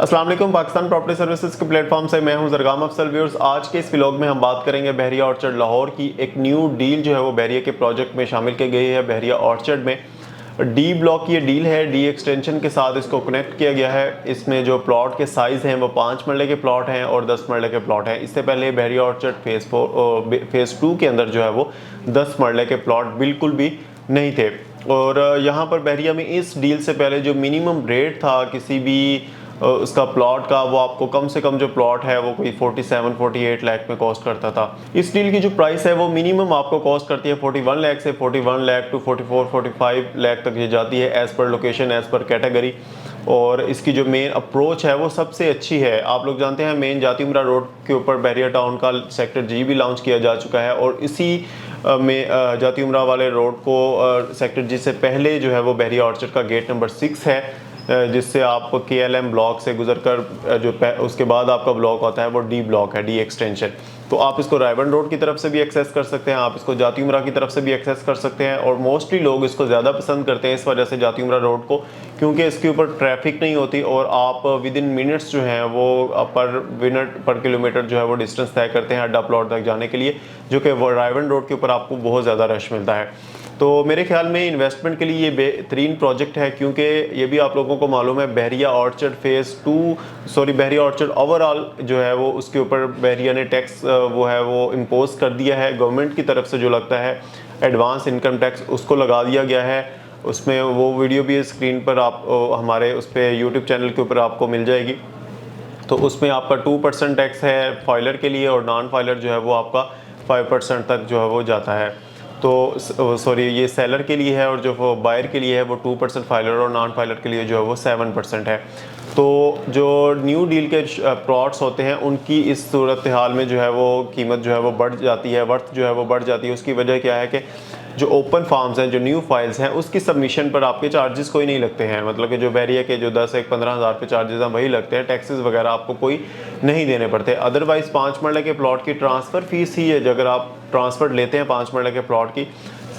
अस्सलाम वालेकुम। Pakistan property services के प्लेटफॉर्म से मैं हूं जरगाम अफसल व्यूअर्स। आज के इस व्लॉग में हम बात करेंगे बहरिया ऑर्चर्ड लाहौर की। एक न्यू डील जो है वो बहरिया के प्रोजेक्ट में शामिल की गई है। बहरिया ऑर्चर्ड में डी ब्लॉक की ये डील है, डी एक्सटेंशन के साथ इसको कनेक्ट किया गया है। इसमें जो प्लॉट के साइज़ हैं वो 5 मरले के प्लॉट हैं और 10 मरले के प्लॉट हैं। इससे पहले बहरिया ऑर्चर्ड फेज़ 2 के अंदर जो है वो 10 मरले के प्लॉट बिल्कुल भी नहीं थे। और यहाँ पर बहरिया में इस डील से पहले जो मिनिमम रेट था किसी भी उसका प्लॉट का, वो आपको कम से कम जो प्लॉट है वो कोई 47-48 लाख में कॉस्ट करता था। इस डील की जो प्राइस है वो मिनिमम आपको कॉस्ट करती है 41 लाख से 41 लाख टू 44-45 लाख तक ये जाती है, as per location, as per category. और इसकी जो मेन अप्रोच है वो सबसे अच्छी है। आप लोग जानते हैं मेन जाती उमरा रोड के ऊपर बहरिया टाउन का सेक्टर जी भी लॉन्च किया जा चुका है, और इसी में जाती उमरा वाले रोड को सेक्टर जी से पहले जो है वो बहरिया ऑर्चर्ड का गेट नंबर 6 है, जिससे आप KLM ब्लॉक से गुजरकर जो उसके बाद आपका ब्लॉक होता है वो डी ब्लॉक है, डी एक्सटेंशन। तो आप इसको रायबन रोड की तरफ से भी एक्सेस कर सकते हैं, आप इसको जाती उमरा की तरफ से भी एक्सेस कर सकते हैं। और मोस्टली लोग इसको ज़्यादा पसंद करते हैं इस वजह से जाती उमरा रोड को, क्योंकि इसके ऊपर ट्रैफिक नहीं होती और आप विद इन मिनट्स जो हैं वो पर किलोमीटर जो है वो डिस्टेंस तय करते हैं अड्डा प्लॉट तक जाने के लिए, जो कि रायबन रोड के ऊपर आपको बहुत ज़्यादा रश मिलता है। तो मेरे ख्याल में इन्वेस्टमेंट के लिए ये बेहतरीन प्रोजेक्ट है, क्योंकि ये भी आप लोगों को मालूम है बहरिया ऑर्चर्ड बहरिया ऑर्चर्ड ओवरऑल जो है वो उसके ऊपर बहरिया ने टैक्स वो है वो इम्पोज कर दिया है गवर्नमेंट की तरफ से। जो लगता है एडवांस इनकम टैक्स उसको लगा दिया गया है। उसमें वो वीडियो भी स्क्रीन पर आप हमारे उस पर यूट्यूब चैनल के ऊपर आपको मिल जाएगी। तो उसमें आपका 2% टैक्स है फाइलर के लिए, और नॉन फाइलर जो है वो आपका 5% तक जो है वो जाता है। तो सॉरी, ये सेलर के लिए है, और जो वो बायर के लिए है वो 2% फाइलर, और नॉन फाइलर के लिए जो है वो 7% है। तो जो न्यू डील के प्लॉट्स होते हैं उनकी इस सूरत हाल में जो है वो कीमत जो है वो बढ़ जाती है, वर्थ जो है वो बढ़ जाती है। उसकी वजह क्या है कि जो ओपन फार्म्स हैं, जो न्यू फाइल्स हैं, उसकी सबमिशन पर आपके चार्जेस कोई नहीं लगते हैं। मतलब कि जो बहरिया के जो 10-15 हज़ार पे चार्जेस हैं वही लगते हैं, टैक्सेस वगैरह आपको कोई नहीं देने पड़ते। अदरवाइज़ 5 मरले के प्लॉट की ट्रांसफ़र फ़ीस ही है, जो अगर आप ट्रांसफ़र लेते हैं 5 मरले के प्लॉट की,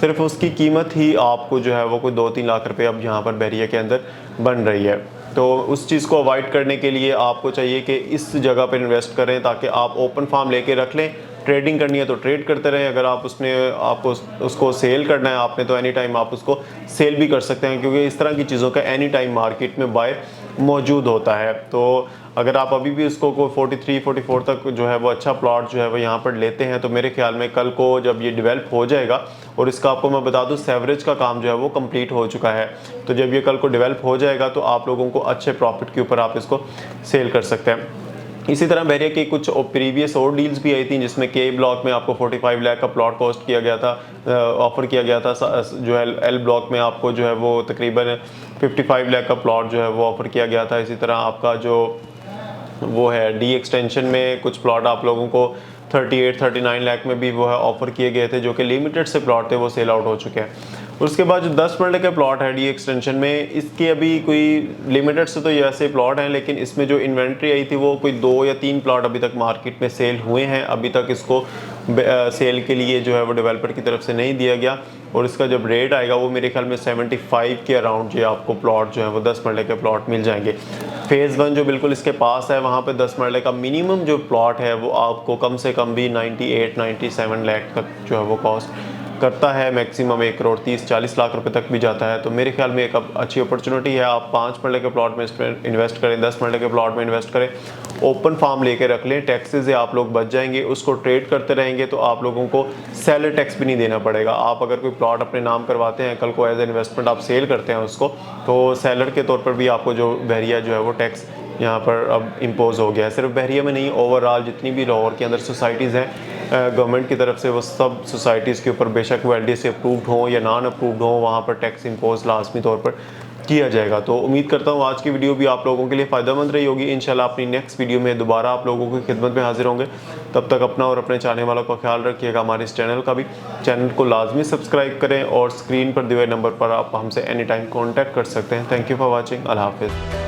सिर्फ उसकी कीमत ही आपको जो है वो कोई 2-3 लाख रुपए अब यहाँ पर बहरिया के अंदर बन रही है। तो उस चीज़ को अवॉइड करने के लिए आपको चाहिए कि इस जगह पर इन्वेस्ट करें, ताकि आप ओपन फार्म लेके रख लें। ट्रेडिंग करनी है तो ट्रेड करते रहें, अगर आप आपको उसको सेल करना है आपने, तो एनी टाइम आप उसको सेल भी कर सकते हैं, क्योंकि इस तरह की चीज़ों का एनी टाइम मार्केट में बाय मौजूद होता है। तो अगर आप अभी भी उसको कोई 43-44 तक जो है वो अच्छा प्लॉट जो है वो यहाँ पर लेते हैं, तो मेरे ख्याल में कल को जब ये डेवलप हो जाएगा, और इसका आपको मैं बता दूँ सेवरेज का काम जो है वो कंप्लीट हो चुका है, तो जब ये कल को डेवलप हो जाएगा तो आप लोगों को अच्छे प्रॉफिट के ऊपर आप इसको सेल कर सकते हैं। इसी तरह बहरिया की कुछ प्रीवियस और डील्स भी आई थी, जिसमें के ब्लॉक में आपको 45 लाख का प्लॉट कॉस्ट किया गया था, ऑफ़र किया गया था। जो है एल ब्लॉक में आपको जो है वो तकरीबन 55 लाख का प्लॉट जो है वो ऑफ़र किया गया था। इसी तरह आपका जो वो है डी एक्सटेंशन में कुछ प्लॉट आप लोगों को 38-39 लाख में भी वो है ऑफ़र किए गए थे, जो कि लिमिटेड से प्लॉट थे, वो सेल आउट हो चुके हैं। उसके बाद जो 10 मरले के प्लॉट है डी एक्सटेंशन में, इसकी अभी कोई लिमिटेड से तो ये ऐसे प्लॉट हैं, लेकिन इसमें जो इन्वेंट्री आई थी वो कोई 2 या 3 प्लॉट अभी तक मार्केट में सेल हुए हैं। अभी तक इसको सेल के लिए जो है वो डेवलपर की तरफ से नहीं दिया गया, और इसका जब रेट आएगा वो मेरे ख्याल में 75 के अराउंड जो आपको प्लॉट जो है वो 10 मरले के प्लॉट मिल जाएंगे। फेज़ 1 जो बिल्कुल इसके पास है, वहाँ पे 10 मरले का मिनिमम जो प्लॉट है वो आपको कम से कम भी 98-97 लाख तक जो है वो कॉस्ट करता है, मैक्सिमम 1 करोड़ 30-40 लाख रुपए तक भी जाता है। तो मेरे ख्याल में एक अच्छी अपॉर्चुनिटी है, आप 5 मरले के प्लॉट में इन्वेस्ट करें, 10 मरले के प्लॉट में इन्वेस्ट करें, ओपन फार्म लेके रख लें, टैक्सेस से आप लोग बच जाएंगे। उसको ट्रेड करते रहेंगे तो आप लोगों को सेलर टैक्स भी नहीं देना पड़ेगा। आप अगर कोई प्लॉट अपने नाम करवाते हैं, कल को एज ए इन्वेस्टमेंट आप सेल करते हैं उसको, तो सेलर के तौर पर भी आपको जो बहरिया जो है वो टैक्स यहाँ पर अब इम्पोज हो गया है। सिर्फ बहरिया में नहीं, ओवरऑल जितनी भी लाहौर के अंदर सोसाइटीज़ हैं गवर्नमेंट की तरफ से, वो सब सोसाइटीज़ के ऊपर बेशक वो LD से अप्रूव्ड हों या नॉन अप्रूव्ड हों, वहाँ पर टैक्स इम्पोज लाजमी तौर पर किया जाएगा। तो उम्मीद करता हूँ आज की वीडियो भी आप लोगों के लिए फ़ायदेमंद रही होगी। इंशाल्लाह अपनी नेक्स्ट वीडियो में दोबारा आप लोगों की खिदमत में हाजिर होंगे। तब तक अपना और अपने चाहने वालों का ख्याल रखिएगा। हमारे इस चैनल का भी, चैनल को लाजमी सब्सक्राइब करें, और स्क्रीन पर दिए हुए नंबर पर आप हमसे एनी टाइम कॉन्टैक्ट कर सकते हैं। Thank you for watching. अल्लाह हाफिज़।